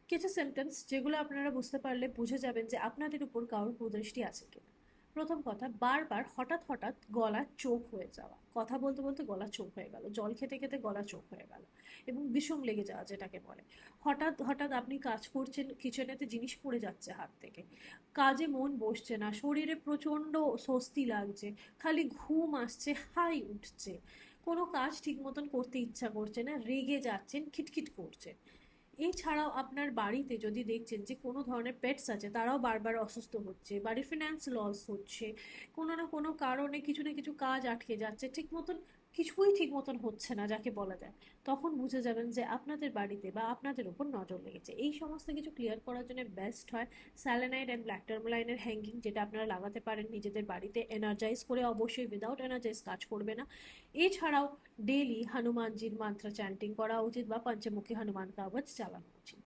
কিছু সিমটমস যেগুলো আপনারা বুঝতে পারলে বুঝে যাবেন যে আপনাদের উপর কারোর কুদৃষ্টি আছে কিনা। প্রথম কথা, বারবার হঠাৎ হঠাৎ গলা চোখ হয়ে যাওয়া, কথা বলতে বলতে গলা চোখ হয়ে গেল, জল খেতে খেতে গলা চোখ হয়ে গেল, এবং বিষম লেগে যাওয়া যেটাকে বলে। হঠাৎ হঠাৎ আপনি কাজ করছেন, কিচেনেতে জিনিস পড়ে যাচ্ছে হাত থেকে, কাজে মন বসছে না, শরীরে প্রচণ্ড স্বস্তি লাগছে, খালি ঘুম আসছে, হাই উঠছে, কোনো কাজ ঠিক মতন করতে ইচ্ছা করছে না, রেগে যাচ্ছেন, খিটখিট করছে। এছাড়াও আপনার বাড়িতে যদি দেখছেন যে কোনো ধরনের পেটস আছে, তারাও বারবার অসুস্থ হচ্ছে, বাড়ির ফিনান্স লস হচ্ছে, কোনো না কোনো কারণে কিছু না কিছু কাজ আটকে যাচ্ছে, ঠিক মতন কিছুই ঠিক মতন হচ্ছে না যাকে বলা যায়, তখন বুঝে যাবেন যে আপনাদের বাড়িতে বা আপনাদের উপর নজর লেগেছে। এই সমস্ত কিছু ক্লিয়ার করার জন্য বেস্ট হয় স্যালেনাইড অ্যান্ড ব্ল্যাক টার্মালাইনের হ্যাঙ্গিং, যেটা আপনারা লাগাতে পারেন নিজেদের বাড়িতে এনার্জাইজ করে। অবশ্যই উইদাউট এনার্জাইজ কাজ করবে না। এছাড়াও ডেলি হনুমানজির মান্ত্র চ্যান্টিং করা উচিত বা পঞ্চমুখী হনুমান কাবচ চালানো উচিত।